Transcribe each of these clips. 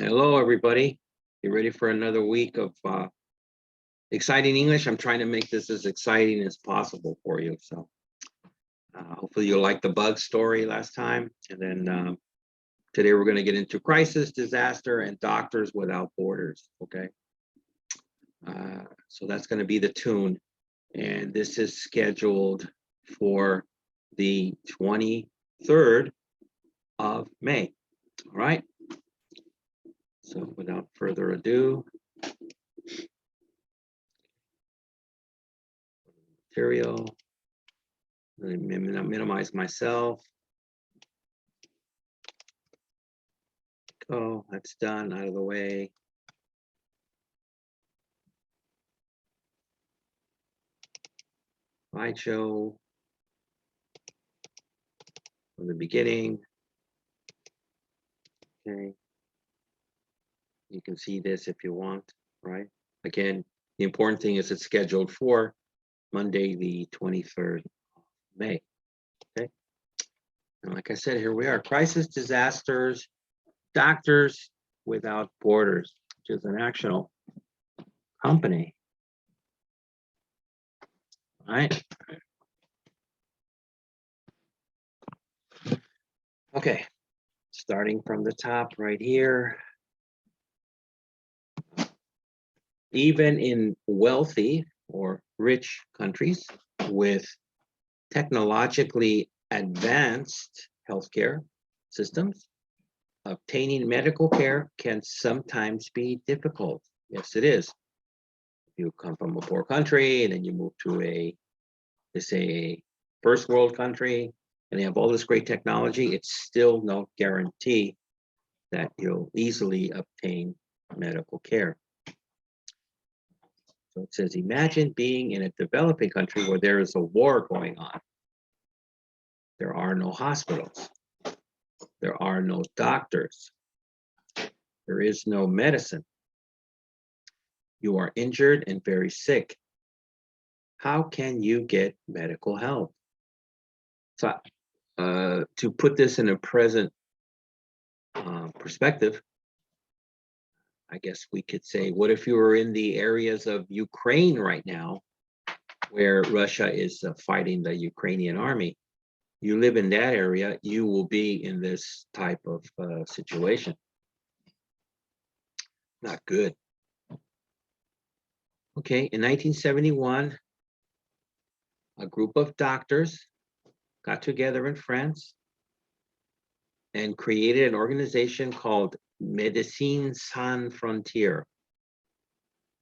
Hello, everybody. You ready for another week of exciting English? I'm trying to make this as exciting as possible for you. So hopefully you'll like the bug story last time. And then today we're going to get into crisis, disaster, and doctors without borders. Okay. So that's going to be the tune. And this is scheduled for the 23rd of May. All right. So without further ado, material, let me minimize myself. Oh, that's done, out of the way. Slideshow from the beginning. Okay. You can see this if you want, right? Again, the important thing is it's scheduled for Monday, the 23rd of May. Okay. And like I said, here we are. Crisis, disasters, doctors without borders, which is an actual company. All right. Okay. Starting from the top right here. Even in wealthy or rich countries with technologically advanced healthcare systems, obtaining medical care can sometimes be difficult. Yes, it is. You come from a poor country and then you move to let's say a first world country and they have all this great technology, it's still no guarantee that you'll easily obtain medical care. So it says, imagine being in a developing country where there is a war going on. There are no hospitals. There are no doctors. There is no medicine. You are injured and very sick. How can you get medical help? So to put this in a present perspective, I guess we could say, what if you were in the areas of Ukraine right now, where Russia is fighting the Ukrainian army? You live in that area, you will be in this type of situation. Not good. Okay, in 1971, a group of doctors got together in France and created an organization called Médecins Sans Frontières,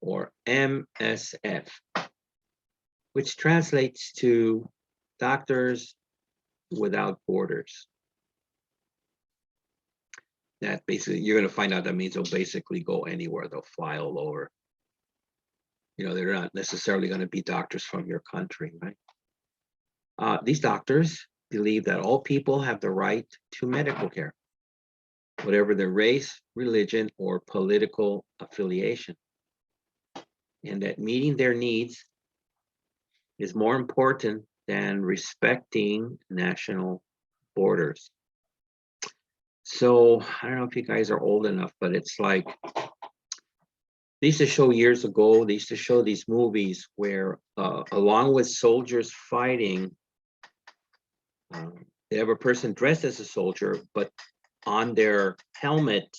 or MSF, which translates to Doctors Without Borders. That basically, you're going to find out that means they'll basically go anywhere. They'll fly all over. You know, they're not necessarily going to be doctors from your country, right? These doctors believe that all people have the right to medical care, whatever their race, religion, or political affiliation, and that meeting their needs is more important than respecting national borders. So I don't know if you guys are old enough, but it's like, they used to show years ago, they used to show these movies where along with soldiers fighting, they have a person dressed as a soldier, but on their helmet,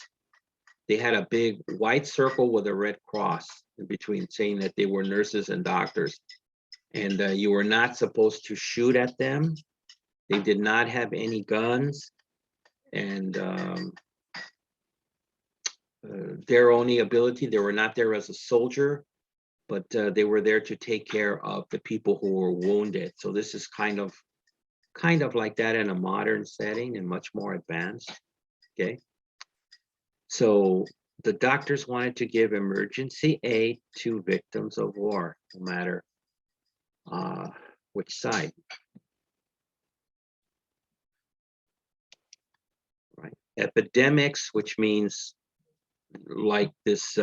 they had a big white circle with a red cross in between, saying that they were nurses and doctors. And you were not supposed to shoot at them. They did not have any guns. And their only ability, they were not there as a soldier, but they were there to take care of the people who were wounded. So this is kind of like that in a modern setting and much more advanced. Okay. So the doctors wanted to give emergency aid to victims of war, no matter which side. Right. Epidemics, which means like this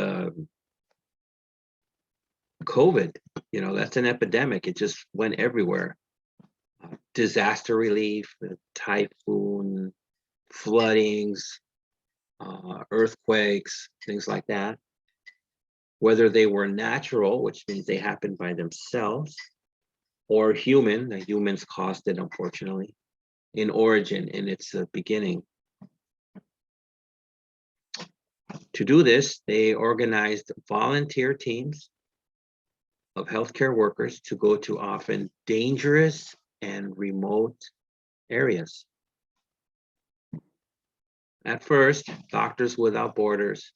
COVID, you know, that's an epidemic. It just went everywhere. Disaster relief, typhoon, floodings, earthquakes, things like that. Whether they were natural, which means they happened by themselves, or human, the humans caused it, unfortunately, in origin, in its beginning. To do this, they organized volunteer teams of healthcare workers to go to often dangerous and remote areas. At first, Doctors Without Borders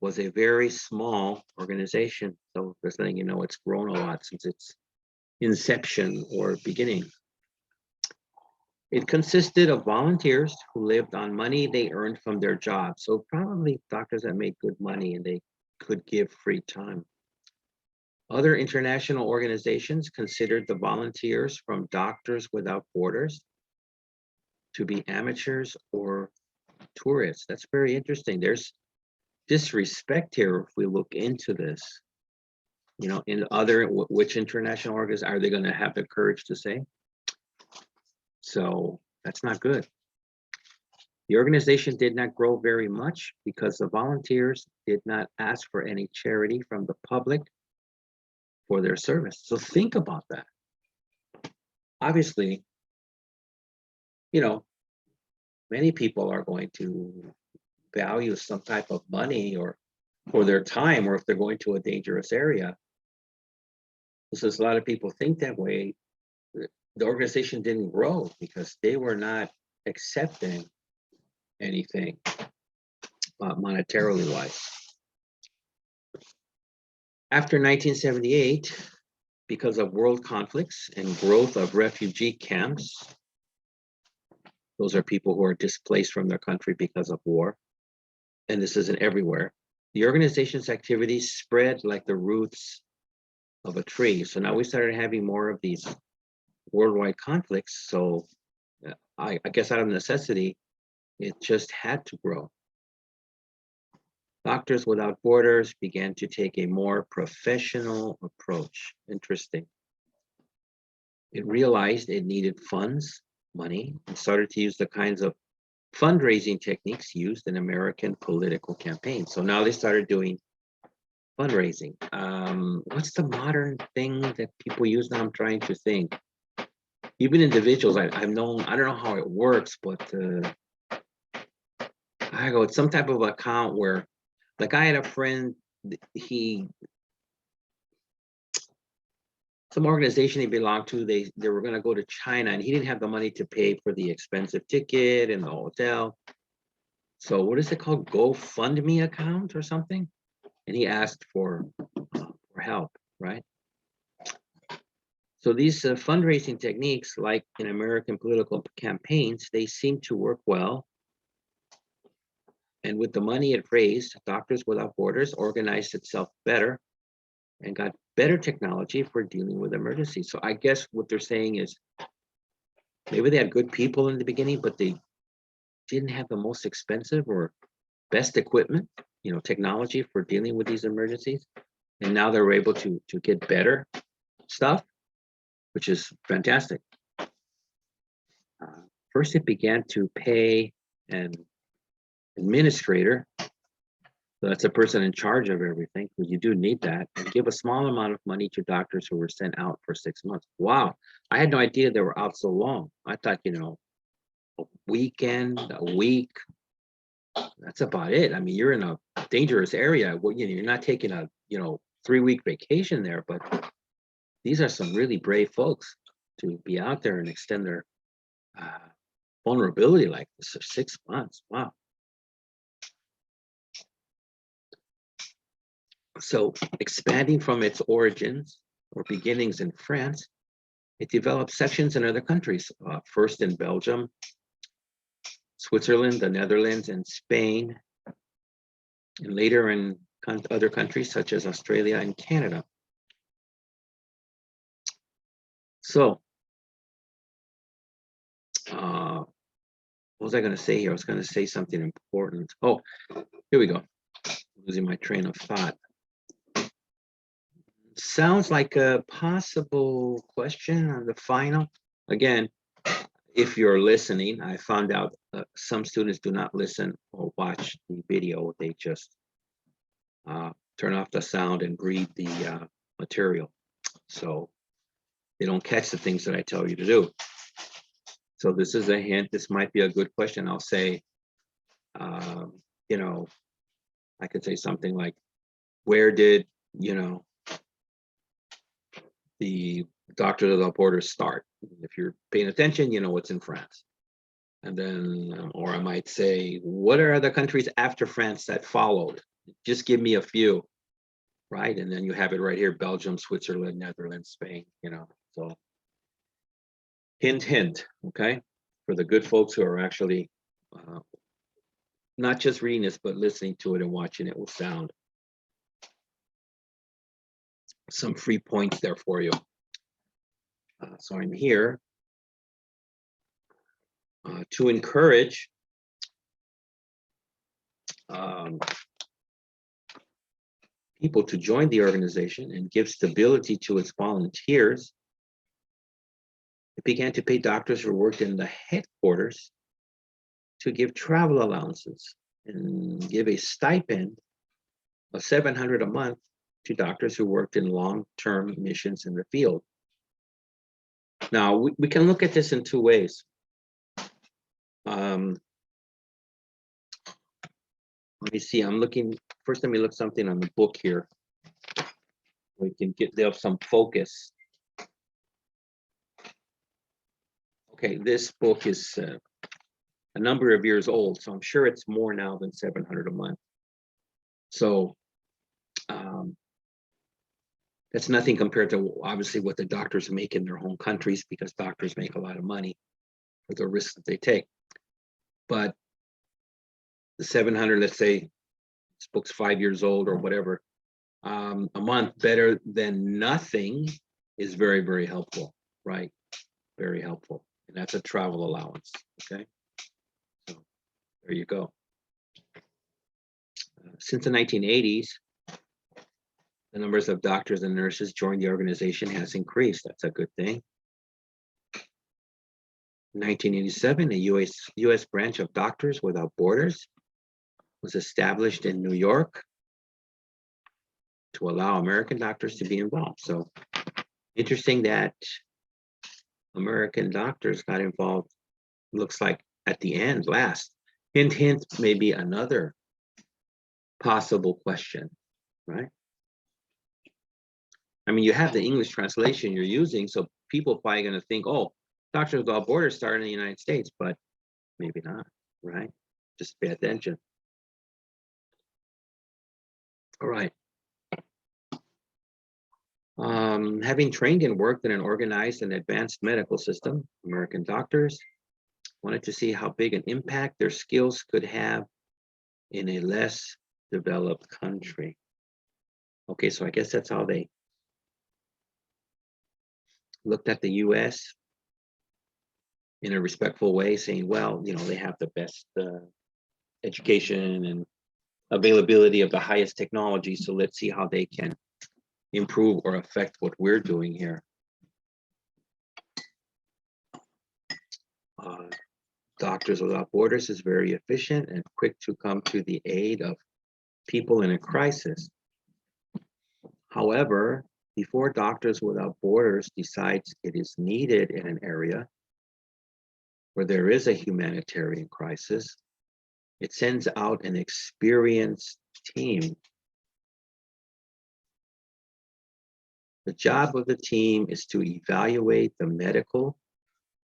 was a very small organization. So just letting you know, it's grown a lot since its inception or beginning. It consisted of volunteers who lived on money they earned from their jobs. So probably doctors that made good money and they could give free time. Other international organizations considered the volunteers from Doctors Without Borders to be amateurs or tourists. That's very interesting. There's disrespect here if we look into this. You know, in other, which international organizations are they going to have the courage to say? So that's not good. The organization did not grow very much because the volunteers did not ask for any charity from the public for their service. So think about that. Obviously, you know, many people are going to value some type of money or for their time, or if they're going to a dangerous area. Since a lot of people think that way, the organization didn't grow because they were not accepting anything monetarily wise. After 1978, because of world conflicts and growth of refugee camps, those are people who are displaced from their country because of war, and this isn't everywhere, the organization's activities spread like the roots of a tree. So now we started having more of these worldwide conflicts. So I guess out of necessity, it just had to grow. Doctors Without Borders began to take a more professional approach. Interesting. It realized it needed funds, money, and started to use the kinds of fundraising techniques used in American political campaigns. So now they started doing fundraising. What's the modern thing that people use now? I'm trying to think. Even individuals, I've known, I don't know how it works, but it's some type of account where, like I had a friend, some organization he belonged to, they were going to go to China and he didn't have the money to pay for the expensive ticket and the hotel. So what is it called? GoFundMe account or something? And he asked for help, right? So these fundraising techniques, like in American political campaigns, they seem to work well. And with the money it raised, Doctors Without Borders organized itself better and got better technology for dealing with emergencies. So I guess what they're saying is maybe they had good people in the beginning, but they didn't have the most expensive or best equipment, technology for dealing with these emergencies. And now they're able to get better stuff, which is fantastic. First, it began to pay an administrator. So that's a person in charge of everything, because you do need that, and give a small amount of money to doctors who were sent out for 6 months. Wow, I had no idea they were out so long. I thought, a weekend, a week, that's about it. I mean, you're in a dangerous area. Well, you're not taking a 3-week vacation there, but these are some really brave folks to be out there and extend their vulnerability like this for 6 months. Wow. So expanding from its origins or beginnings in France, it developed sections in other countries, first in Belgium, Switzerland, the Netherlands, and Spain, and later in other countries such as Australia and Canada. So, what was I going to say here? I was going to say something important. Oh, here we go. Losing my train of thought. Sounds like a possible question on the final. Again, if you're listening, I found out some students do not listen or watch the video. They just turn off the sound and read the material. So they don't catch the things that I tell you to do. So this is a hint. This might be a good question. I'll say, you know, I could say something like, where did, you know, the Doctors Without Borders start? If you're paying attention, you know it's in France. And then, or I might say, what are the countries after France that followed? Just give me a few, right? And then you have it right here: Belgium, Switzerland, Netherlands, Spain, you know. So hint, hint, okay? For the good folks who are actually not just reading this, but listening to it and watching it with sound. Some free points there for you. So I'm here to encourage people to join the organization and give stability to its volunteers. It began to pay doctors who worked in the headquarters to give travel allowances and give a stipend of $700 a month to doctors who worked in long-term missions in the field. Now, we can look at this in two ways. Let me see, I'm looking, first let me look something on the book here. We can get there some focus. Okay, this book is a number of years old, so I'm sure it's more now than $700 a month. So that's nothing compared to obviously what the doctors make in their home countries, because doctors make a lot of money for the risks that they take. But the 700, let's say this book's 5 years old or whatever, a month better than nothing is very, very helpful, right? Very helpful. And that's a travel allowance, okay? So there you go. Since the 1980s, the numbers of doctors and nurses joining the organization has increased. That's a good thing. In 1987, the US branch of Doctors Without Borders was established in New York to allow American doctors to be involved. So interesting that American doctors got involved, looks like at the end, last. Hint, hint, maybe another possible question, right? I mean, you have the English translation you're using, so people are probably going to think, oh, Doctors Without Borders started in the United States, but maybe not, right? Just pay attention. All right. Having trained and worked in an organized and advanced medical system, American doctors wanted to see how big an impact their skills could have in a less developed country. Okay, so I guess that's how they looked at the US in a respectful way, saying, well, you know, they have the best education and availability of the highest technology, so let's see how they can improve or affect what we're doing here. Doctors Without Borders is very efficient and quick to come to the aid of people in a crisis. However, before Doctors Without Borders decides it is needed in an area where there is a humanitarian crisis, it sends out an experienced team. The job of the team is to evaluate the medical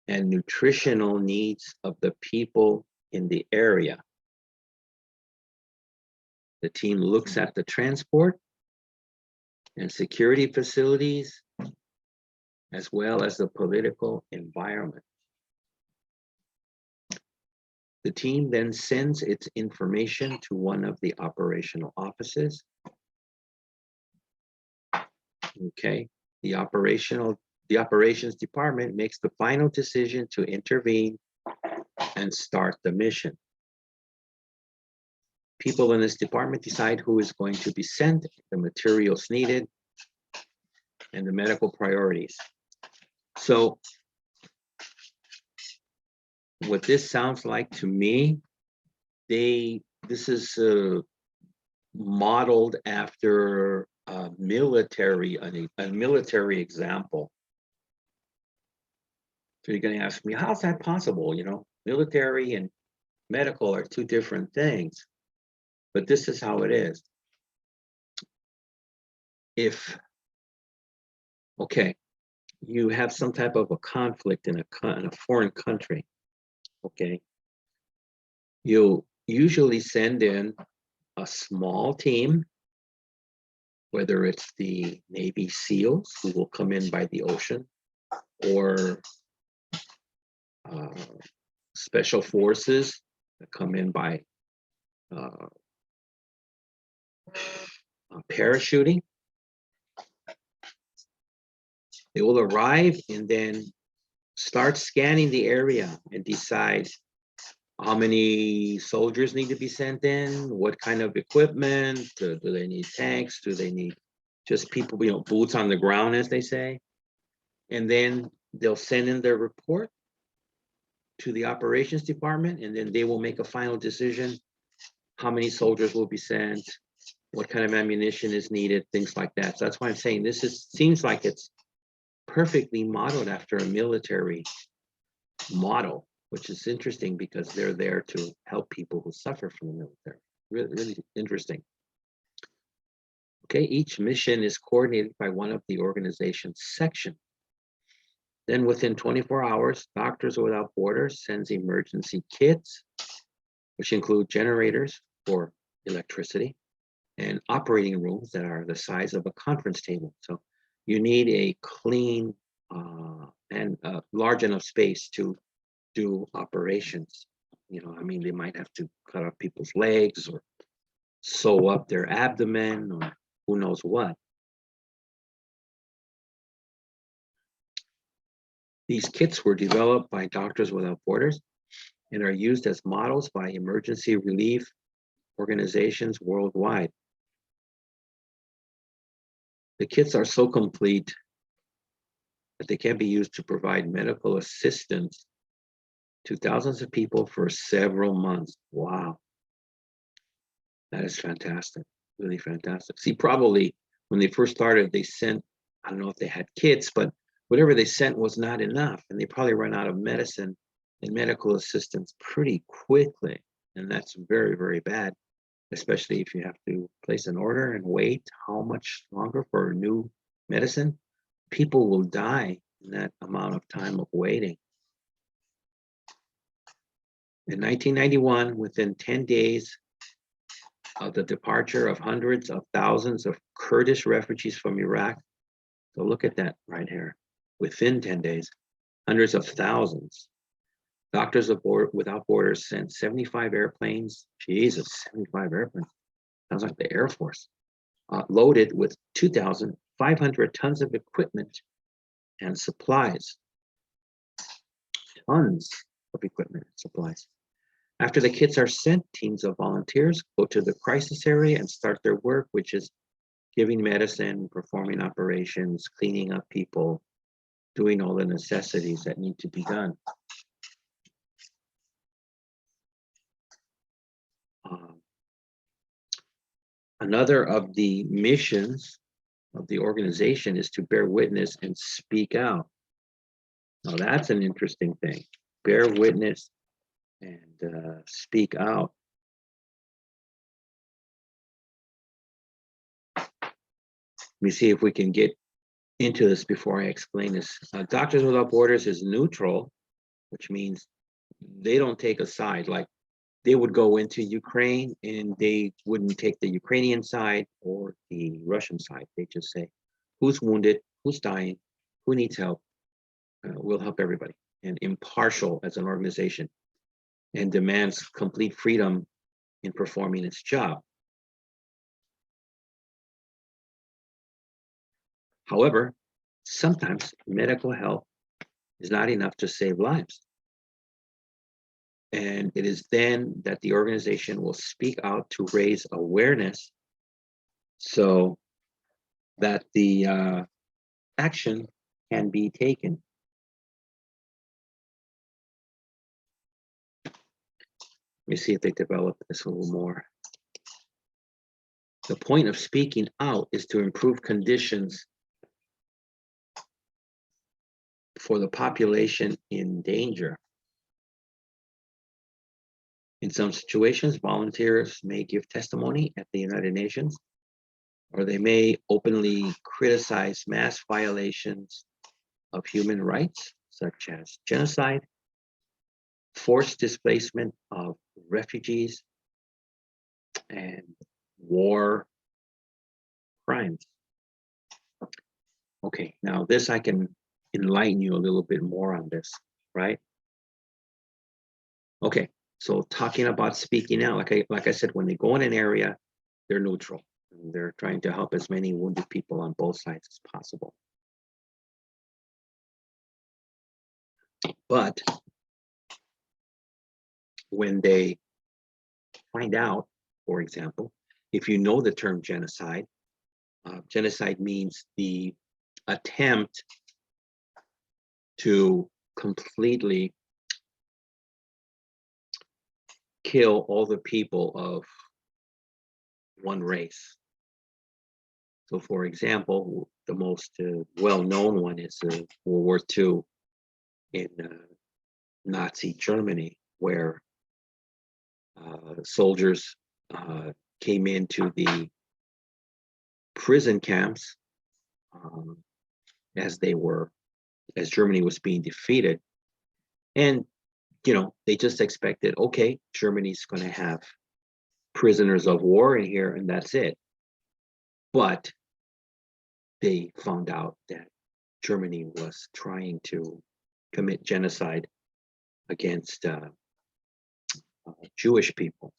and nutritional needs of the people in the area. The team looks at the transport and security facilities, as well as the political environment. The team then sends its information to one of the operational offices. Okay, the operations department makes the final decision to intervene and start the mission. People in this department decide who is going to be sent, the materials needed, and the medical priorities. So what this sounds like to me, they This is modeled after a military example. So you're going to ask me, how's that possible? You know, military and medical are two different things, but this is how it is. If, okay, you have some type of a conflict in a foreign country, okay, you'll usually send in a small team, whether it's the Navy SEALs who will come in by the ocean, or special forces that come in by parachuting. They will arrive and then start scanning the area and decide how many soldiers need to be sent in, what kind of equipment, do they need tanks, do they need just people, you know, boots on the ground, as they say. And then they'll send in their report to the operations department, and then they will make a final decision how many soldiers will be sent, what kind of ammunition is needed, things like that. So that's why I'm saying this seems like it's perfectly modeled after a military model, which is interesting because they're there to help people who suffer from the military. Really, really interesting. Okay, each mission is coordinated by one of the organization's sections. Then within 24 hours, Doctors Without Borders sends emergency kits, which include generators for electricity and operating rooms that are the size of a conference table. So you need a clean and large enough space to do operations. You know, I mean, they might have to cut off people's legs or sew up their abdomen or who knows what. These kits were developed by Doctors Without Borders and are used as models by emergency relief organizations worldwide. The kits are so complete that they can be used to provide medical assistance to thousands of people for several months. Wow. That is fantastic, really fantastic. See, probably when they first started, they sent, I don't know if they had kits, but whatever they sent was not enough. And they probably ran out of medicine and medical assistance pretty quickly. And that's very, very bad, especially if you have to place an order and wait how much longer for new medicine. People will die in that amount of time of waiting. In 1991, within 10 days of the departure of hundreds of thousands of Kurdish refugees from Iraq, so look at that right here, within 10 days, hundreds of thousands. Doctors Without Borders sent 75 airplanes, Jesus, 75 airplanes, sounds like the Air Force, loaded with 2,500 tons of equipment and supplies. Tons of equipment and supplies. After the kits are sent, teams of volunteers go to the crisis area and start their work, which is giving medicine, performing operations, cleaning up people, doing all the necessities that need to be done. Another of the missions of the organization is to bear witness and speak out. Now that's an interesting thing. Bear witness and speak out. Let me see if we can get into this before I explain this. Doctors Without Borders is neutral, which means they don't take a side. Like they would go into Ukraine and they wouldn't take the Ukrainian side or the Russian side. They just say, who's wounded, who's dying, who needs help, we'll help everybody. And impartial as an organization, and demands complete freedom in performing its job. However, sometimes medical help is not enough to save lives. And it is then that the organization will speak out to raise awareness so that the action can be taken. Let me see if they develop this a little more. The point of speaking out is to improve conditions for the population in danger. In some situations, volunteers may give testimony at the United Nations, or they may openly criticize mass violations of human rights, such as genocide, forced displacement of refugees, and war crimes. Okay, now this I can enlighten you a little bit more on this, right? Okay, so talking about speaking out, like I said, when they go in an area, they're neutral. And they're trying to help as many wounded people on both sides as possible. But when they find out, for example, if you know the term genocide, genocide means the attempt to completely kill all the people of one race. So, for example, the most well-known one is World War II in Nazi Germany, where soldiers came into the prison camps as Germany was being defeated, and they just expected, okay, Germany's going to have prisoners of war in here, and that's it. But they found out that Germany was trying to commit genocide against Jewish people.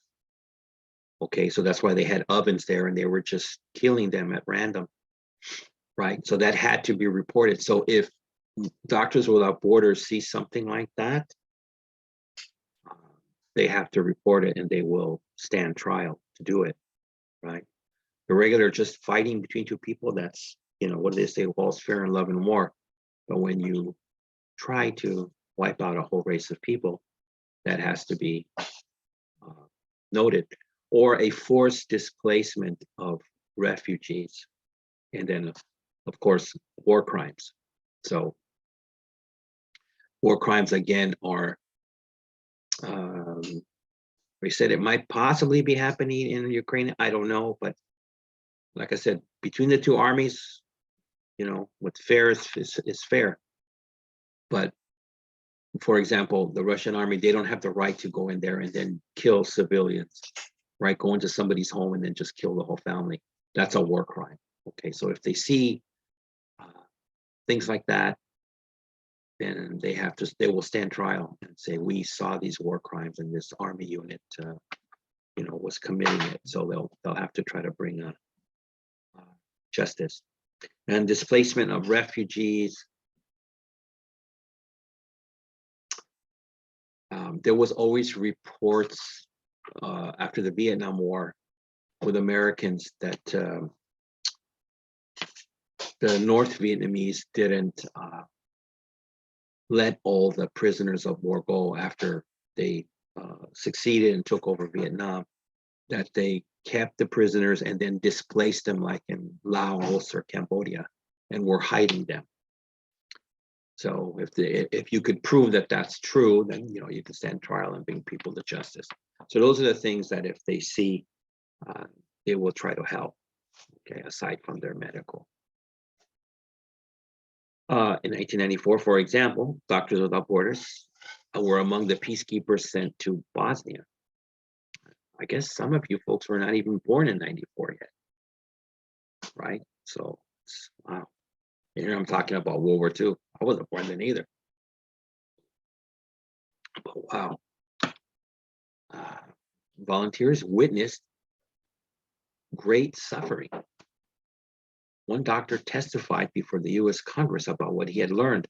Okay, so that's why they had ovens there, and they were just killing them at random, right? So that had to be reported. So if Doctors Without Borders see something like that, they have to report it, and they will stand trial to do it, right? The regular just fighting between two people, that's, what do they say? All's fair in love and war. But when you try to wipe out a whole race of people, that has to be noted. Or a forced displacement of refugees. And then, of course, war crimes. So war crimes, again, are, we said it might possibly be happening in Ukraine. I don't know, but like I said, between the two armies, what's fair is fair. But for example, the Russian army, they don't have the right to go in there and then kill civilians, right? Go into somebody's home and then just kill the whole family. That's a war crime. Okay, so if they see things like that, then they will stand trial and say, we saw these war crimes and this army unit, was committing it. So they'll have to try to bring justice. And displacement of refugees. There was always reports after the Vietnam War with Americans that the North Vietnamese didn't let all the prisoners of war go after they succeeded and took over Vietnam, that they kept the prisoners and then displaced them, like in Laos or Cambodia, and were hiding them. So if you could prove that that's true, then you can stand trial and bring people to justice. So those are the things that if they see, they will try to help. Okay, aside from their medical. In 1994, for example, Doctors Without Borders were among the peacekeepers sent to Bosnia. I guess some of you folks were not even born in '94 yet, right? So, wow. Here I'm talking about World War II. I wasn't born then either. But wow. Volunteers witnessed great suffering. One doctor testified before the US Congress about what he had learned.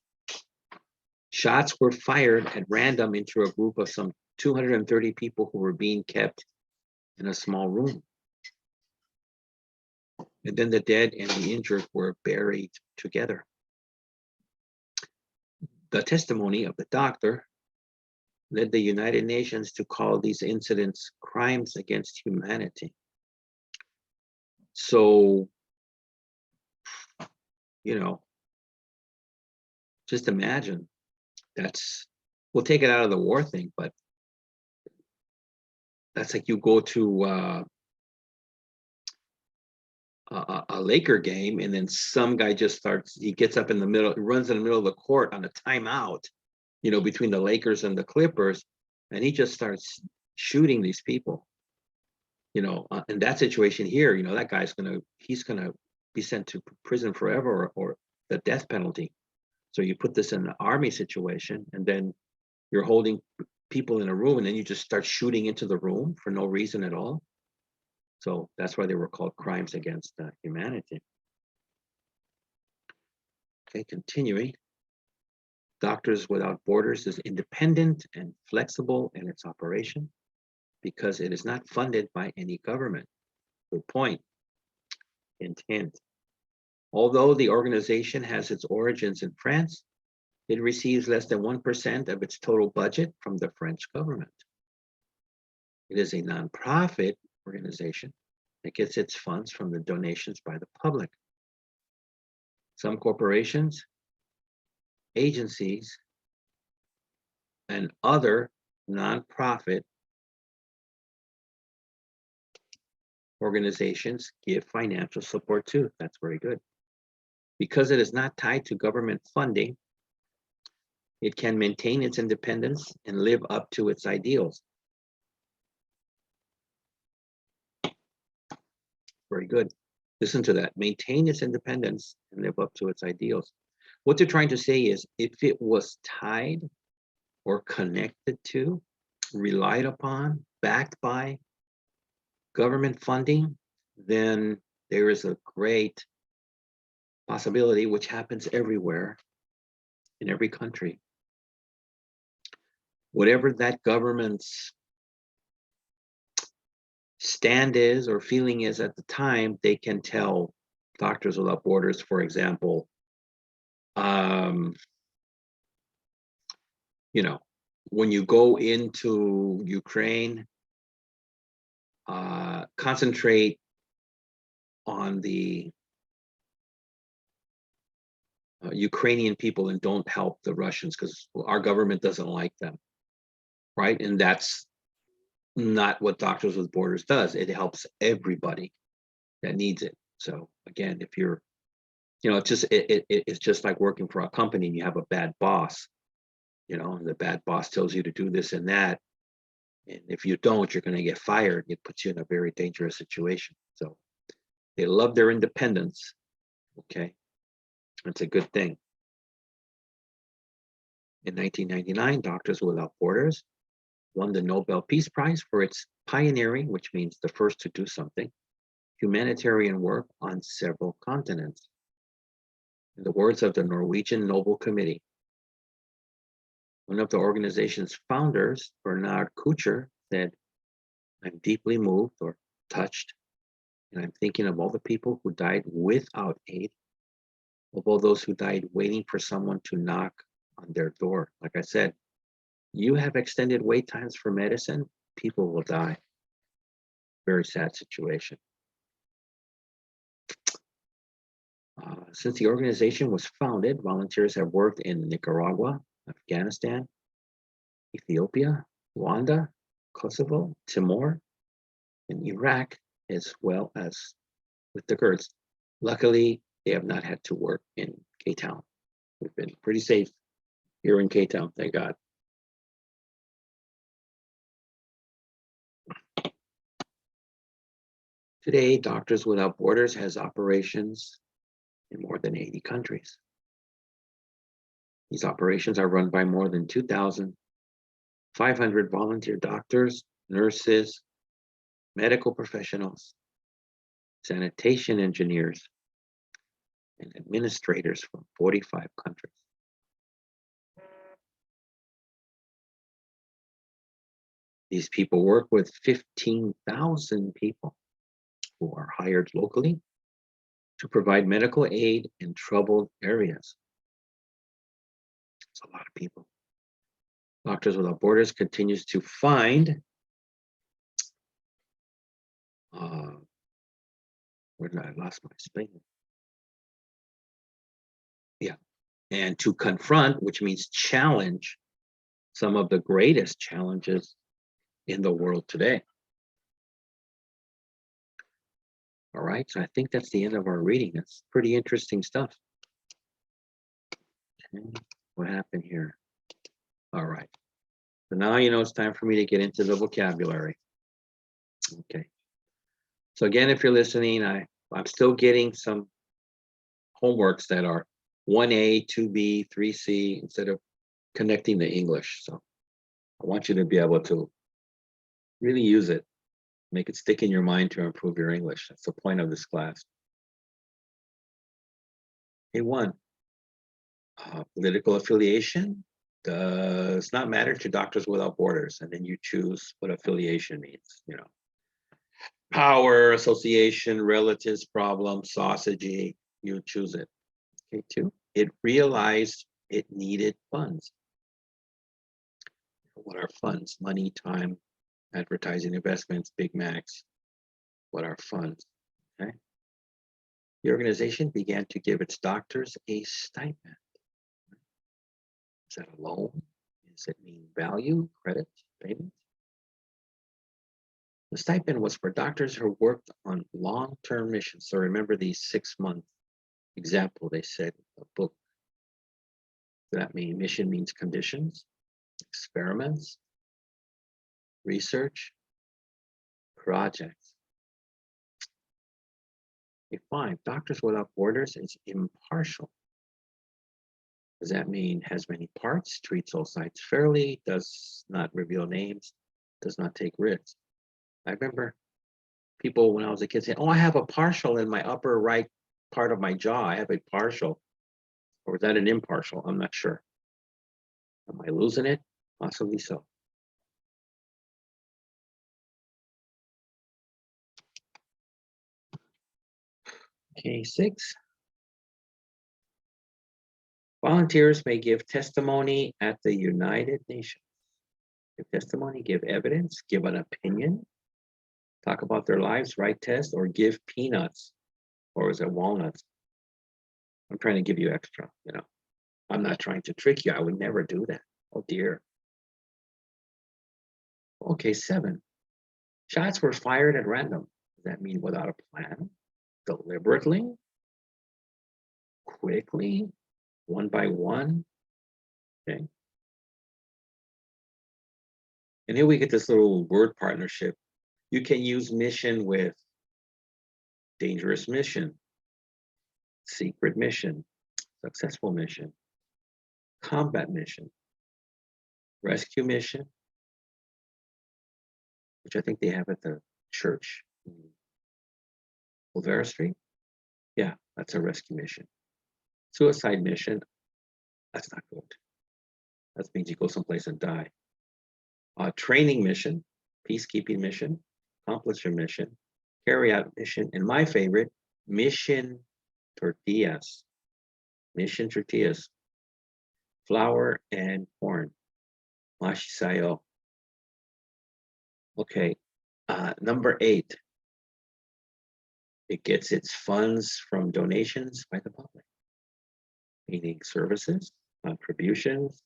Shots were fired at random into a group of some 230 people who were being kept in a small room. And then the dead and the injured were buried together. The testimony of the doctor led the United Nations to call these incidents crimes against humanity. So, you know, just imagine we'll take it out of the war thing, but that's like you go to a Laker game, and then some guy he gets up in the middle, runs in the middle of the court on a timeout, between the Lakers and the Clippers, and he just starts shooting these people. In that situation here, that guy's he's gonna be sent to prison forever or the death penalty. So you put this in the army situation, and then you're holding people in a room, and then you just start shooting into the room for no reason at all. So that's why they were called crimes against humanity. Okay, continuing. Doctors Without Borders is independent and flexible in its operation because it is not funded by any government. Good point. Hint, hint. Although the organization has its origins in France, it receives less than 1% of its total budget from the French government. It is a nonprofit organization that gets its funds from the donations by the public. Some corporations, agencies, and other nonprofit organizations give financial support too. That's very good. Because it is not tied to government funding, it can maintain its independence and live up to its ideals. Very good. Listen to that. Maintain its independence and live up to its ideals. What they're trying to say is, if it was tied or connected to, relied upon, backed by government funding, then there is a great possibility, which happens everywhere, in every country. Whatever that government's stand is or feeling is at the time, they can tell Doctors Without Borders, for example, when you go into Ukraine, concentrate on the Ukrainian people and don't help the Russians because our government doesn't like them, right? And that's not what Doctors With Borders does. It helps everybody that needs it. So again, if you're, it's just like working for a company and you have a bad boss, and the bad boss tells you to do this and that. And if you don't, you're going to get fired. It puts you in a very dangerous situation. So they love their independence. Okay. It's a good thing. In 1999, Doctors Without Borders won the Nobel Peace Prize for its pioneering, which means the first to do something, humanitarian work on several continents. In the words of the Norwegian Nobel Committee, one of the organization's founders, Bernard Kouchner, said, "I'm deeply moved or touched, and I'm thinking of all the people who died without aid, of all those who died waiting for someone to knock on their door." Like I said, you have extended wait times for medicine, people will die. Very sad situation. Since the organization was founded, volunteers have worked in Nicaragua, Afghanistan, Ethiopia, Rwanda, Kosovo, Timor, and Iraq, as well as with the Kurds. Luckily, they have not had to work in K-Town. We've been pretty safe here in K-Town, thank God. Today, Doctors Without Borders has operations in more than 80 countries. These operations are run by more than 2,500 volunteer doctors, nurses, medical professionals, sanitation engineers, and administrators from 45 countries. These people work with 15,000 people who are hired locally to provide medical aid in troubled areas. It's a lot of people. Doctors Without Borders continues to find, where did I lost my space? Yeah, and to confront, which means challenge, some of the greatest challenges in the world today. All right, so I think that's the end of our reading. That's pretty interesting stuff. Okay, what happened here? All right, so now you know it's time for me to get into the vocabulary. Okay, so again, if you're listening, I'm still getting some homeworks that are 1A, 2B, 3C, instead of connecting the English. So I want you to be able to really use it, make it stick in your mind to improve your English. That's the point of this class. A1, political affiliation does not matter to Doctors Without Borders. And then you choose what affiliation means, you know. Power, association, relatives, problem, sausagey, you choose it. Okay, 2, it realized it needed funds. What are funds? Money, time, advertising, investments, Big Macs. What are funds? Okay. The organization began to give its doctors a stipend. Is that a loan? Does it mean value, credit, payment? The stipend was for doctors who worked on long-term missions. So remember the 6-month example they said in the book. That means mission means conditions, experiments, research, projects. Okay, 5, Doctors Without Borders is impartial. Does that mean has many parts, treats all sides fairly, does not reveal names, does not take risks? I remember people when I was a kid saying, oh, I have a partial in my upper right part of my jaw. I have a partial. Or is that an impartial? I'm not sure. Am I losing it? Possibly so. Okay, 6. Volunteers may give testimony at the United Nations. Give testimony, give evidence, give an opinion, talk about their lives, write tests, or give peanuts, or is it walnuts? I'm trying to give you extra, you know. I'm not trying to trick you. I would never do that. Oh dear. Okay, 7. Shots were fired at random. Does that mean without a plan? Deliberately? Quickly? One by one? Okay. And here we get this little word partnership. You can use mission with dangerous mission, secret mission, successful mission, combat mission, rescue mission, which I think they have at the church in Olvera Street. Yeah, that's a rescue mission. Suicide mission, that's not good. That means you go someplace and die. Training mission, peacekeeping mission, accomplish a mission, carry out mission, and my favorite, mission tortillas. Mission tortillas, flour and corn, mashi-sayo. Okay, number 8, it gets its funds from donations by the public, meaning services, contributions,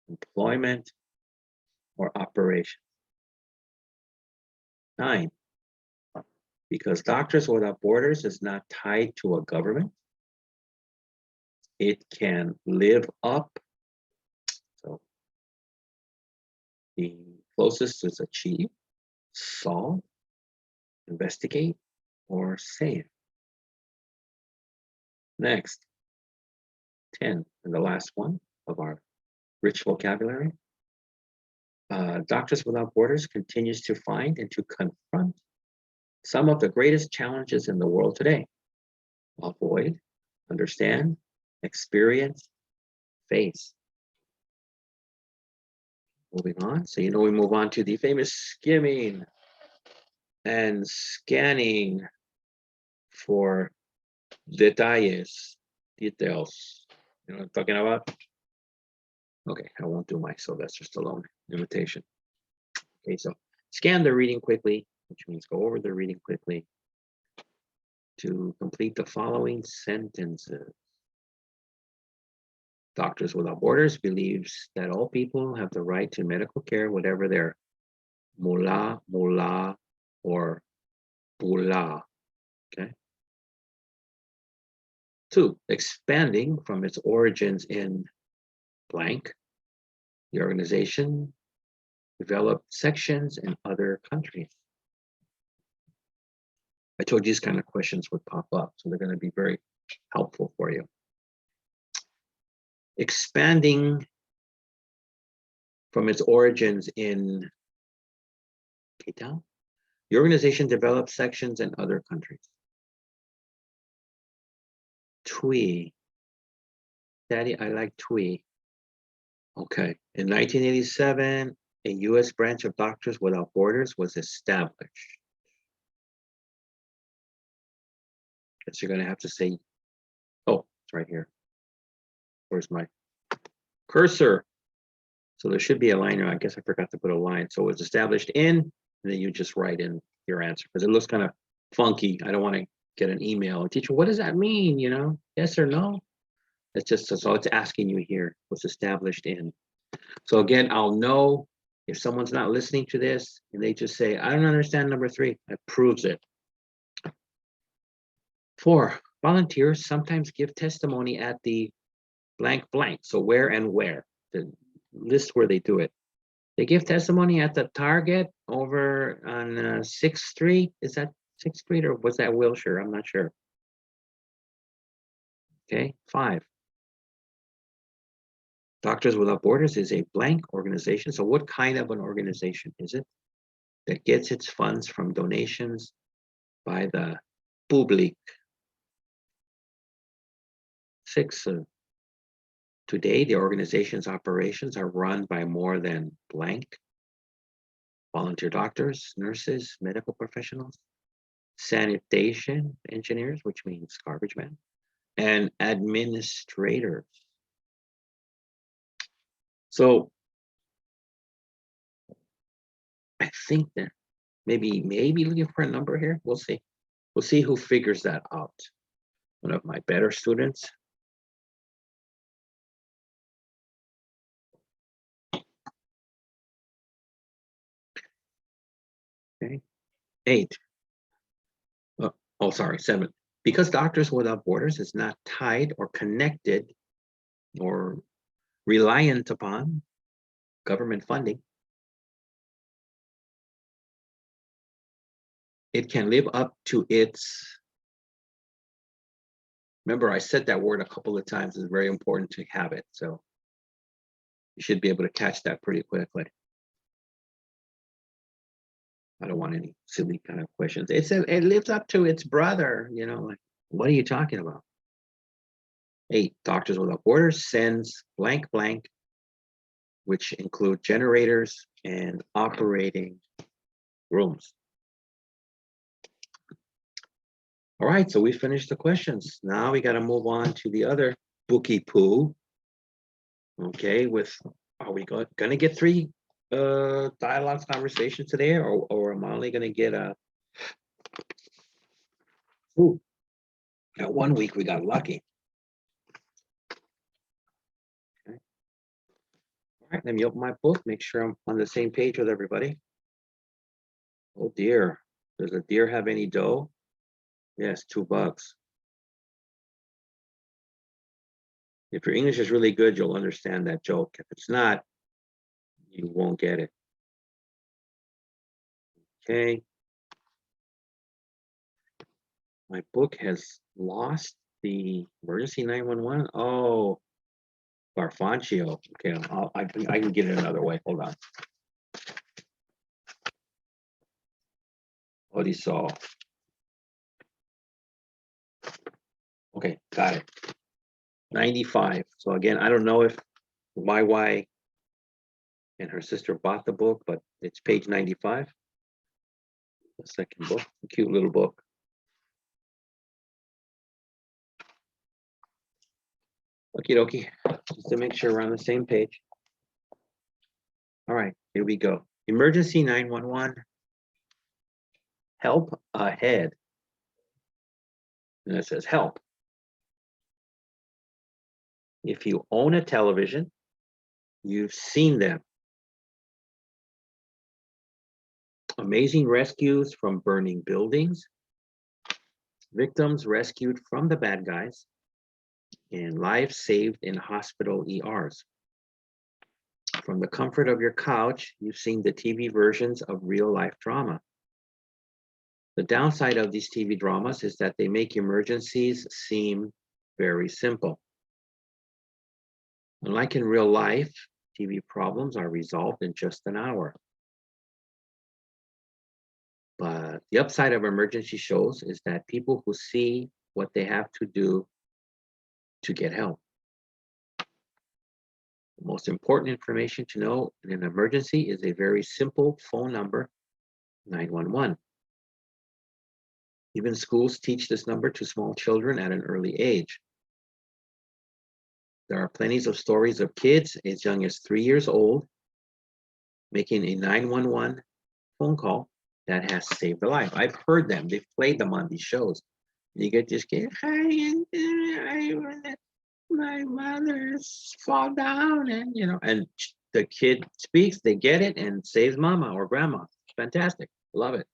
employment, or operations. 9, because Doctors Without Borders is not tied to a government, it can live up. So the closest is achieve, solve, investigate, or save. Next, 10, and the last one of our rich vocabulary. Doctors Without Borders continues to find and to confront some of the greatest challenges in the world today. Avoid, understand, experience, face. Moving on. So, you know, we move on to the famous skimming and scanning for detalles, details. You know what I'm talking about? Okay, I won't do my Sylvester Stallone imitation. Okay, so scan the reading quickly, which means go over the reading quickly to complete the following sentences. Doctors Without Borders believes that all people have the right to medical care, whatever their mula, or bula. Okay. 2, expanding from its origins in blank, the organization developed sections in other countries. I told you these kind of questions would pop up, so they're going to be very helpful for you. Expanding from its origins in Cape Town, the organization developed sections in other countries. TWE. Daddy, I like TWE. Okay. In 1987, a U.S. branch of Doctors Without Borders was established. Guess you're going to have to say, oh, it's right here. Where's my cursor? So there should be a line. I guess I forgot to put a line. So it was established in, and then you just write in your answer because it looks kind of funky. I don't want to get an email. Teacher, what does that mean? You know, yes or no? It's just, so it's asking you here, was established in. So again, I'll know if someone's not listening to this and they just say, I don't understand number 3, that proves it. 4, volunteers sometimes give testimony at the blank. So where and where? The list where they do it. They give testimony at the Target over on 6th Street. Is that 6th Street or was that Wilshire? I'm not sure. Okay, 5. Doctors Without Borders is a blank organization. So what kind of an organization is it that gets its funds from donations by the public? 6, today the organization's operations are run by more than blank volunteer doctors, nurses, medical professionals, sanitation engineers, which means garbage men, and administrators. So I think that maybe looking for a number here. We'll see. We'll see who figures that out. One of my better students. Okay. 8. Oh, sorry, 7. Because Doctors Without Borders is not tied or connected or reliant upon government funding, it can live up to its, remember I said that word a couple of times, it's very important to have it. So you should be able to catch that pretty quickly. I don't want any silly kind of questions. It lives up to its brother, you know, like, what are you talking about? 8, Doctors Without Borders sends blank, which include generators and operating rooms. All right, so we finished the questions. Now we got to move on to the other bookie poo. Okay, are we going to get 3 dialogues, conversations today, or am I only going to get a? Ooh, that 1 week we got lucky. Okay. All right, let me open my book, make sure I'm on the same page with everybody. Oh dear, does a deer have any dough? Yes, $2. If your English is really good, you'll understand that joke. If it's not, you won't get it. Okay. My book has lost the emergency 911. Oh, Garfancio. Okay, I can get it another way. Hold on. Odisol. Okay, got it. 95. So again, I don't know if YY and her sister bought the book, but it's page 95. The second book, a cute little book. Okie dokie, just to make sure we're on the same page. All right, here we go. Emergency 911. Help ahead. And it says help. If you own a television, you've seen them. Amazing rescues from burning buildings, victims rescued from the bad guys, and lives saved in hospital ERs. From the comfort of your couch, you've seen the TV versions of real-life drama. The downside of these TV dramas is that they make emergencies seem very simple. Unlike in real life, TV problems are resolved in just an hour. But the upside of emergency shows is that people who see what they have to do to get help. The most important information to know in an emergency is a very simple phone number, 911. Even schools teach this number to small children at an early age. There are plenty of stories of kids as young as 3 years old making a 911 phone call that has saved a life. I've heard them. They've played them on these shows. You get this kid, hi, my mother's fall down, and the kid speaks, they get it, and saves mama or grandma. It's fantastic. Love it.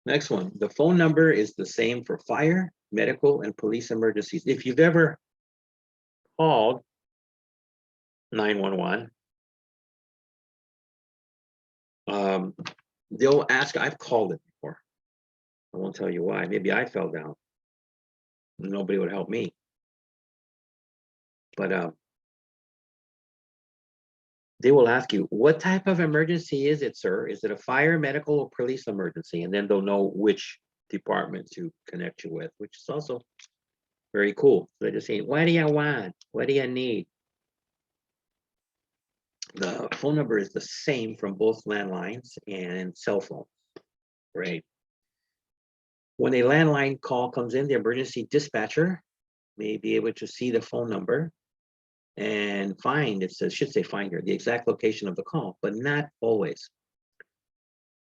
Next one, the phone number is the same for fire, medical, and police emergencies. If you've ever called 911, they'll ask, I've called it before. I won't tell you why. Maybe I fell down. Nobody would help me. But they will ask you, what type of emergency is it, sir? Is it a fire, medical, or police emergency? And then they'll know which department to connect you with, which is also very cool. So they just say, what do you want? What do you need? The phone number is the same from both landlines and cell phones. Great. When a landline call comes in, the emergency dispatcher may be able to see the phone number and find, it says, should say find here, the exact location of the call, but not always.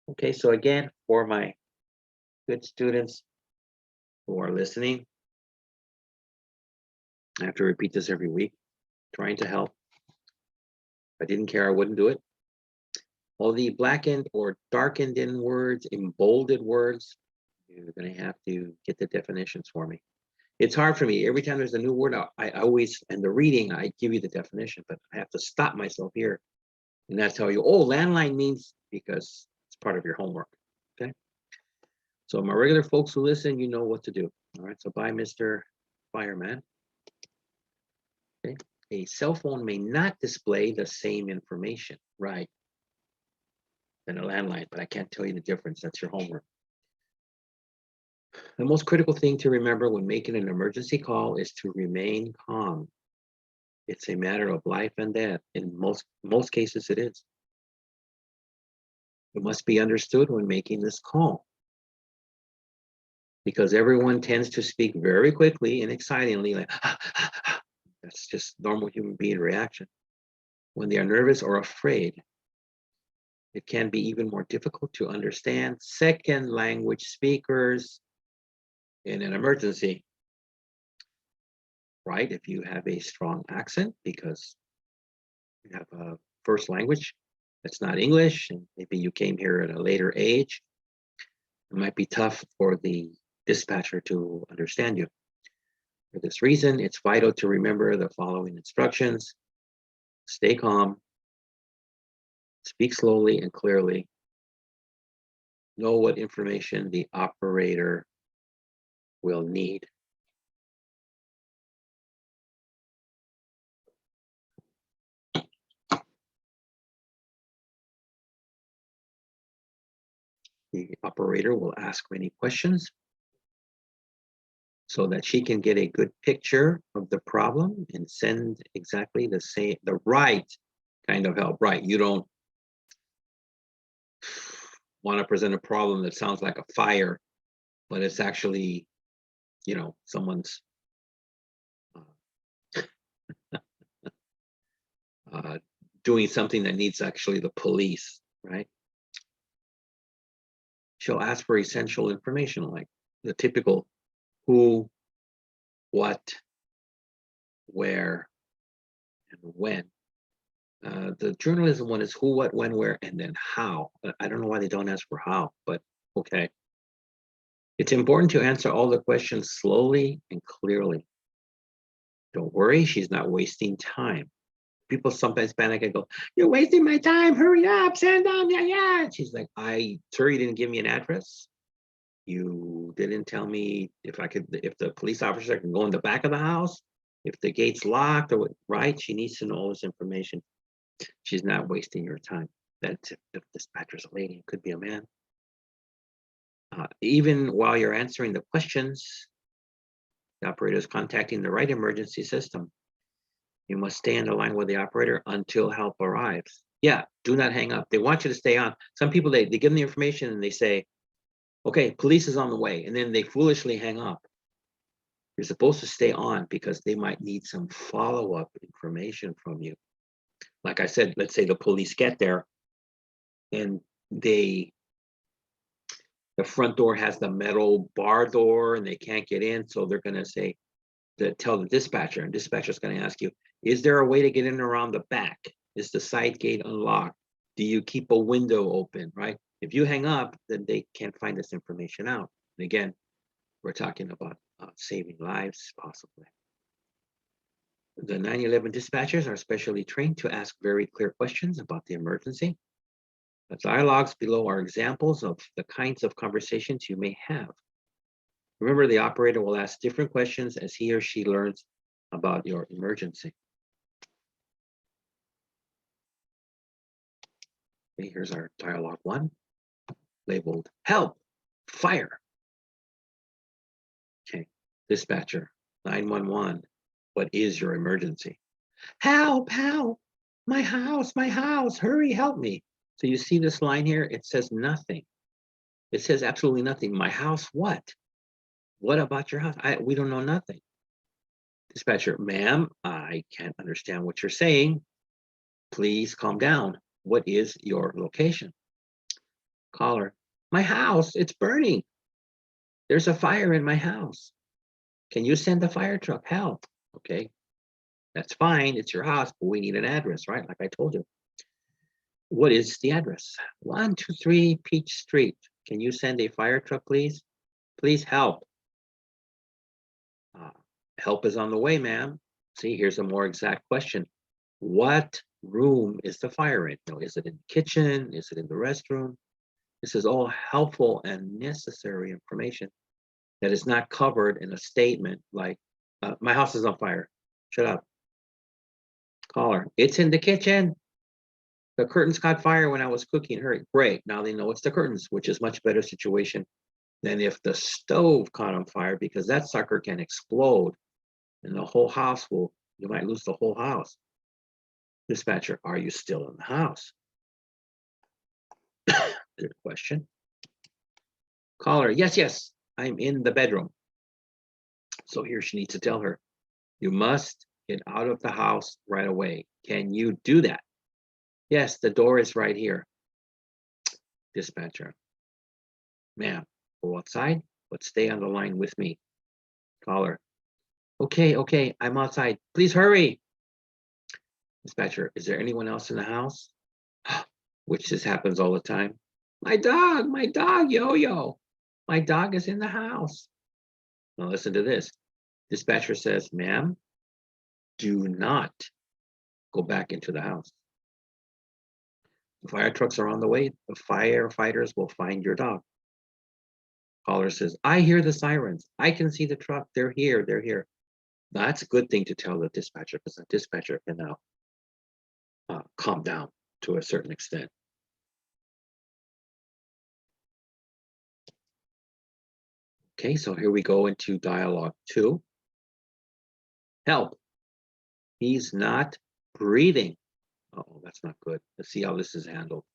Okay, so again, for my good students who are listening, I have to repeat this every week, trying to help. If I didn't care, I wouldn't do it. All the blackened or darkened in words, emboldened words, you're gonna have to get the definitions for me. It's hard for me. Every time there's a new word, I always, in the reading, I give you the definition, but I have to stop myself here and not tell you, oh, landline means, because it's part of your homework, okay? So my regular folks who listen, you know what to do. All right, so bye, Mr. Fireman. Okay, a cell phone may not display the same information, right, than a landline, but I can't tell you the difference. That's your homework. The most critical thing to remember when making an emergency call is to remain calm. It's a matter of life and death. In most cases, it is. It must be understood when making this call, because everyone tends to speak very quickly and excitingly, like, that's just normal human being reaction. When they are nervous or afraid, it can be even more difficult to understand second language speakers in an emergency, right? If you have a strong accent because you have a first language that's not English, and maybe you came here at a later age, it might be tough for the dispatcher to understand you. For this reason, it's vital to remember the following instructions. Stay calm, speak slowly and clearly, know what information the operator will need. The operator will ask many questions so that she can get a good picture of the problem and send exactly the right kind of help. Right, you don't want to present a problem that sounds like a fire, but it's actually, someone's doing something that needs actually the police, right? She'll ask for essential information like the typical who, what, where, and when. The journalism one is who, what, when, where, and then how. I don't know why they don't ask for how, but okay. It's important to answer all the questions slowly and clearly. Don't worry, she's not wasting time. People sometimes panic and go, "You're wasting my time, hurry up, send them, yeah." She's like, sir, you didn't give me an address. You didn't tell me if the police officer can go in the back of the house, if the gate's locked or what, right? She needs to know all this information. She's not wasting your time. That's if the dispatcher's a lady, it could be a man. Even while you're answering the questions, the operator is contacting the right emergency system. You must stay on the line with the operator until help arrives. Yeah, do not hang up. They want you to stay on. Some people, they give them the information and they say, okay, police is on the way. And then they foolishly hang up. You're supposed to stay on because they might need some follow-up information from you. Like I said, let's say the police get there and the front door has the metal bar door and they can't get in. So they're going to say, tell the dispatcher, and dispatcher's going to ask you, is there a way to get in around the back? Is the side gate unlocked? Do you keep a window open, right? If you hang up, then they can't find this information out. And again, we're talking about saving lives, possibly. The 911 dispatchers are specially trained to ask very clear questions about the emergency. The dialogues below are examples of the kinds of conversations you may have. Remember, the operator will ask different questions as he or she learns about your emergency. Okay, here's our dialogue one, labeled help, fire. Okay, dispatcher, 911, what is your emergency? Help, help, my house, hurry, help me. So you see this line here, it says nothing. It says absolutely nothing. My house, what? What about your house? We don't know nothing. Dispatcher, ma'am, I can't understand what you're saying. Please calm down. What is your location? Caller, my house, it's burning. There's a fire in my house. Can you send a fire truck? Help. Okay, that's fine. It's your house, but we need an address, right? Like I told you. What is the address? 123 Peach Street. Can you send a fire truck, please? Please help. Help is on the way, ma'am. See, here's a more exact question. What room is the fire in? You know, is it in the kitchen? Is it in the restroom? This is all helpful and necessary information that is not covered in a statement like, my house is on fire. Shut up. Caller, it's in the kitchen. The curtains caught fire when I was cooking. Hurry. Great. Now they know it's the curtains, which is much better situation than if the stove caught on fire, because that sucker can explode and the whole house you might lose the whole house. Dispatcher, are you still in the house? Good question. Caller, yes, I'm in the bedroom. So here she needs to tell her, you must get out of the house right away. Can you do that? Yes, the door is right here. Dispatcher, ma'am, go outside, but stay on the line with me. Caller, okay, I'm outside. Please hurry. Dispatcher, is there anyone else in the house? Which this happens all the time. My dog, Yo-Yo. My dog is in the house. Now listen to this. Dispatcher says, ma'am, do not go back into the house. The fire trucks are on the way. The firefighters will find your dog. Caller says, I hear the sirens. I can see the truck. They're here. That's a good thing to tell the dispatcher, because the dispatcher can now calm down to a certain extent. Okay, so here we go into dialogue 2. Help. He's not breathing. Oh, that's not good. Let's see how this is handled.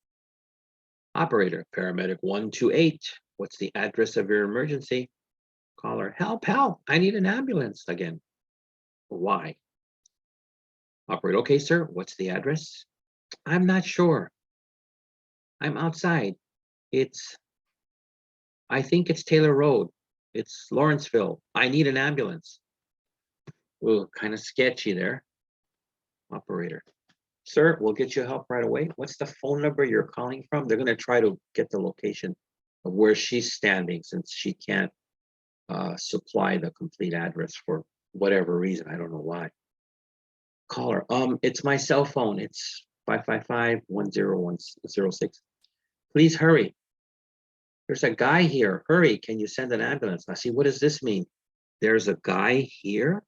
Operator, paramedic 128. What's the address of your emergency? Caller, help, I need an ambulance again. Why? Operator, okay, sir, what's the address? I'm not sure. I'm outside. I think it's Taylor Road. It's Lawrenceville. I need an ambulance. Ooh, kind of sketchy there. Operator, sir, we'll get you help right away. What's the phone number you're calling from? They're going to try to get the location of where she's standing since she can't supply the complete address for whatever reason. I don't know why. Caller, it's my cell phone. It's 555-10106. Please hurry. There's a guy here. Hurry, can you send an ambulance? Now, see, what does this mean? There's a guy here?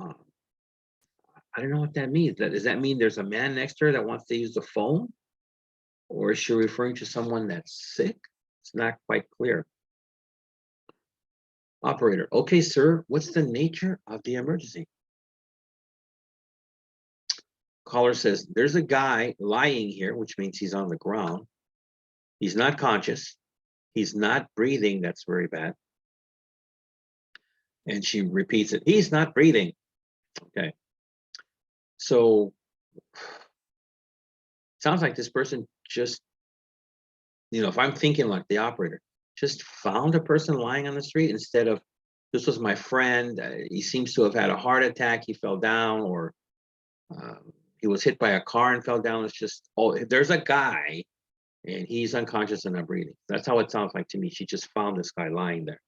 I don't know what that means. Does that mean there's a man next to her that wants to use the phone? Or is she referring to someone that's sick? It's not quite clear. Operator, okay, sir, what's the nature of the emergency? Caller says, there's a guy lying here, which means he's on the ground. He's not conscious. He's not breathing. That's very bad. And she repeats it. He's not breathing. Okay. So sounds like this person just, if I'm thinking like the operator, just found a person lying on the street instead of, this was my friend. He seems to have had a heart attack. He fell down, or he was hit by a car and fell down. It's just, oh, there's a guy and he's unconscious and not breathing. That's how it sounds like to me. She just found this guy lying there.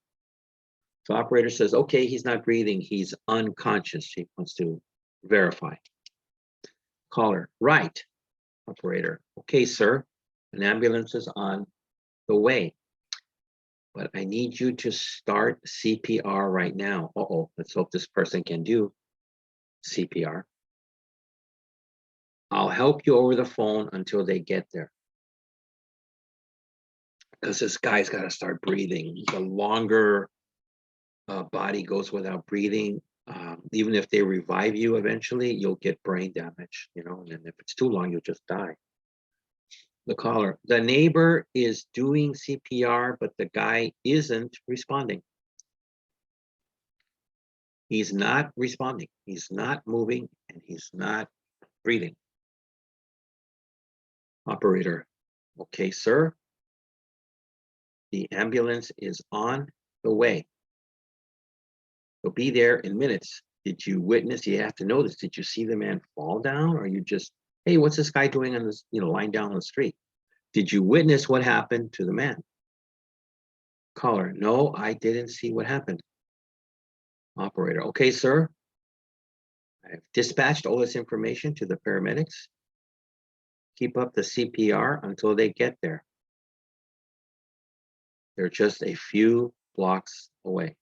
So operator says, okay, he's not breathing. He's unconscious. She wants to verify. Caller, right. Operator, okay, sir. An ambulance is on the way. But I need you to start CPR right now. Uh-oh, let's hope this person can do CPR. I'll help you over the phone until they get there. Because this guy's got to start breathing. The longer body goes without breathing, even if they revive you eventually, you'll get brain damage, and if it's too long, you'll just die. The caller, the neighbor is doing CPR, but the guy isn't responding. He's not responding. He's not moving, and he's not breathing. Operator, okay, sir. The ambulance is on the way. They'll be there in minutes. Did you witness? You have to know this. Did you see the man fall down, or you just, hey, what's this guy doing on this, lying down the street? Did you witness what happened to the man? Caller, no, I didn't see what happened. Operator, okay, sir. I've dispatched all this information to the paramedics. Keep up the CPR until they get there. They're just a few blocks away.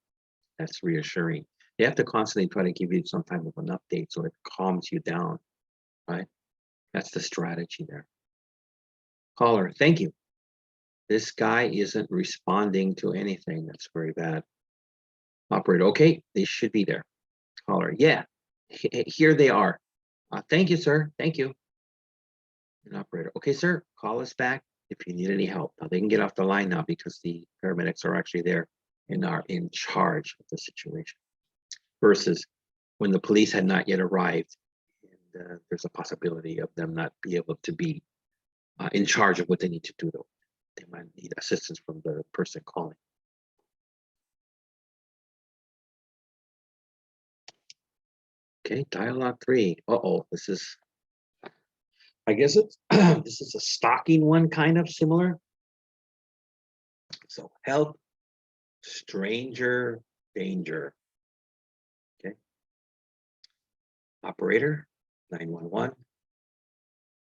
That's reassuring. They have to constantly try to give you some type of an update so it calms you down, right? That's the strategy there. Caller, thank you. This guy isn't responding to anything. That's very bad. Operator, okay, they should be there. Caller, yeah, here they are. Thank you, sir. Thank you. And operator, okay, sir, call us back if you need any help. Now they can get off the line now because the paramedics are actually there and are in charge of the situation. Versus when the police had not yet arrived, and there's a possibility of them not be able to be in charge of what they need to do, though. They might need assistance from the person calling. Okay, dialogue 3. Uh-oh, this is, I guess it's, this is a stalking one, kind of similar. So help, stranger, danger. Okay. Operator, 911.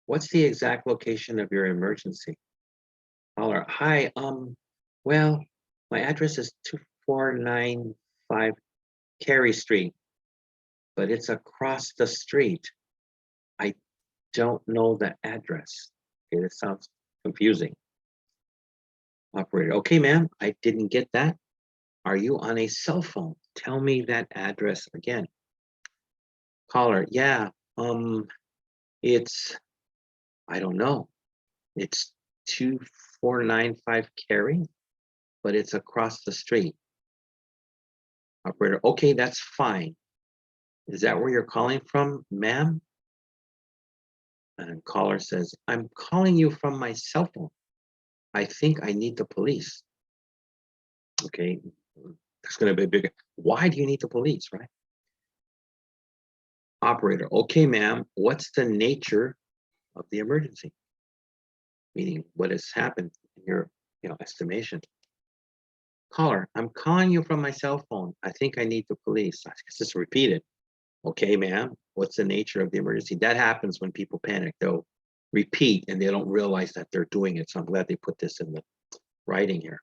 What's the exact location of your emergency? Caller, hi, well, my address is 2495 Carey Street, but it's across the street. I don't know the address. Okay, that sounds confusing. Operator, okay, ma'am, I didn't get that. Are you on a cell phone? Tell me that address again. Caller, yeah, it's, I don't know. It's 2495 Carey, but it's across the street. Operator, okay, that's fine. Is that where you're calling from, ma'am? And caller says, I'm calling you from my cell phone. I think I need the police. Okay, that's going to be a big. Why do you need the police, right? Operator, okay, ma'am, what's the nature of the emergency? Meaning, what has happened in your, estimation? Caller, I'm calling you from my cell phone. I think I need the police. I just repeat it. Okay, ma'am, what's the nature of the emergency? That happens when people panic. They'll repeat and they don't realize that they're doing it. So I'm glad they put this in the writing here.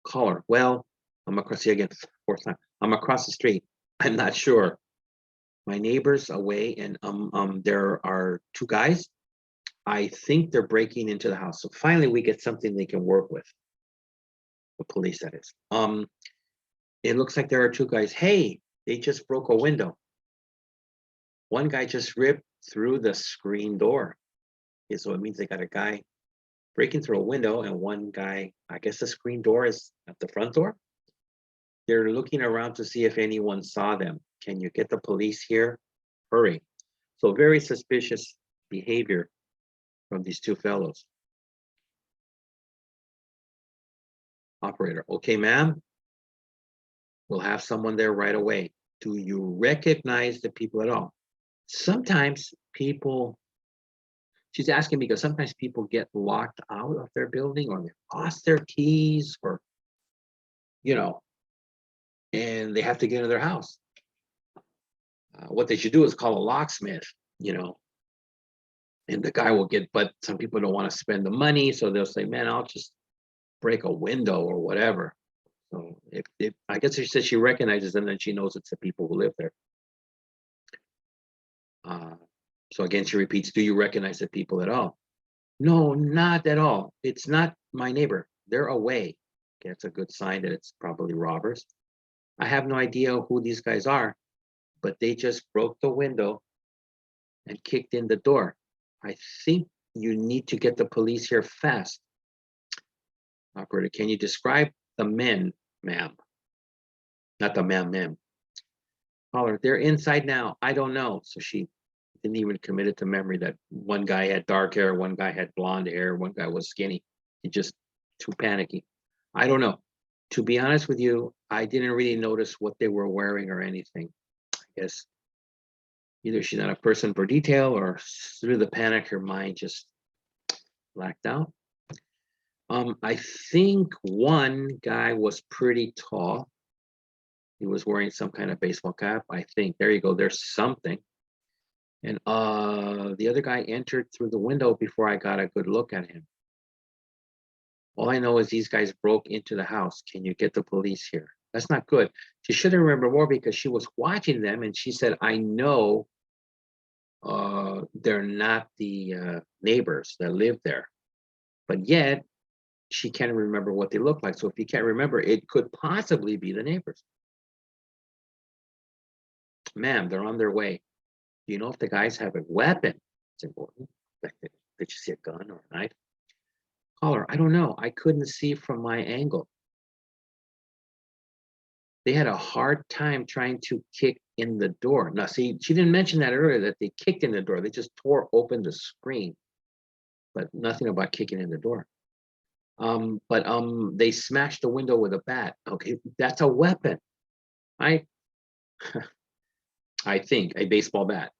Caller, well, I'm across here again, fourth time. I'm across the street. I'm not sure. My neighbor's away, and there are two guys. I think they're breaking into the house. So finally, we get something they can work with. The police, that is. It looks like there are two guys. Hey, they just broke a window. One guy just ripped through the screen door. Okay, so it means they got a guy breaking through a window, and one guy, I guess the screen door is at the front door. They're looking around to see if anyone saw them. Can you get the police here? Hurry. So very suspicious behavior from these two fellows. Operator, okay, ma'am. We'll have someone there right away. Do you recognize the people at all? Sometimes people, she's asking because sometimes people get locked out of their building, or they lost their keys, or, and they have to get into their house. What they should do is call a locksmith, and the guy will get, but some people don't want to spend the money, so they'll say, man, I'll just break a window or whatever. So if I guess she says she recognizes them, then she knows it's the people who live there. So again, she repeats, do you recognize the people at all? No, not at all. It's not my neighbor. They're away. Okay, that's a good sign that it's probably robbers. I have no idea who these guys are, but they just broke the window and kicked in the door. I think you need to get the police here fast. Operator, can you describe the men, ma'am? Not the ma'am. Caller, they're inside now. I don't know. So she didn't even commit it to memory that one guy had dark hair, one guy had blonde hair, one guy was skinny. He just too panicky. I don't know. To be honest with you, I didn't really notice what they were wearing or anything. I guess either she's not a person for detail, or through the panic, her mind just blacked out. I think one guy was pretty tall. He was wearing some kind of baseball cap, I think. There you go. There's something. And the other guy entered through the window before I got a good look at him. All I know is these guys broke into the house. Can you get the police here? That's not good. She should have remembered more because she was watching them, and she said, I know they're not the neighbors that live there. But yet, she can't remember what they look like. So if you can't remember, it could possibly be the neighbors. Ma'am, they're on their way. Do you know if the guys have a weapon? It's important. Did you see a gun or a knife? Caller, I don't know. I couldn't see from my angle. They had a hard time trying to kick in the door. Now, see, she didn't mention that earlier, that they kicked in the door. They just tore open the screen, but nothing about kicking in the door. But they smashed the window with a bat. Okay, that's a weapon. I think a baseball bat.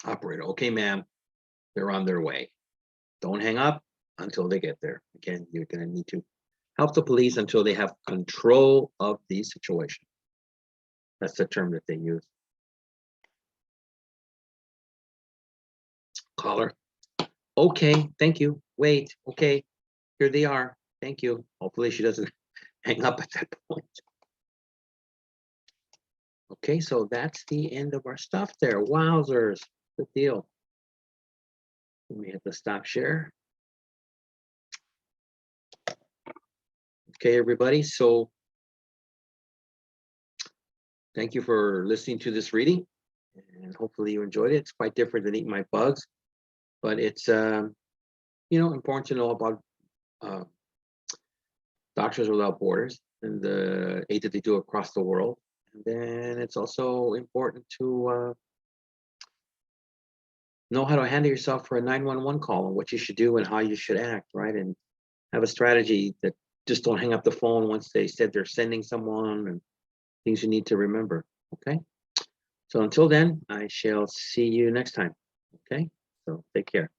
Operator, okay, ma'am, they're on their way. Don't hang up until they get there. Again, you're going to need to help the police until they have control of the situation. That's the term that they use. Caller, okay, thank you. Wait, okay, here they are. Thank you. Hopefully she doesn't hang up at that point. Okay, so that's the end of our stuff there. Wowzers, good deal. We have to stop share. Okay, everybody, so thank you for listening to this reading, and hopefully you enjoyed it. It's quite different than Eating My Bugs, but it's important to know about Doctors Without Borders and the aid that they do across the world. And then it's also important to know how to handle yourself for a 911 call and what you should do and how you should act, right? And have a strategy that just don't hang up the phone once they said they're sending someone, and things you need to remember. Okay. So until then, I shall see you next time. Okay. So take care.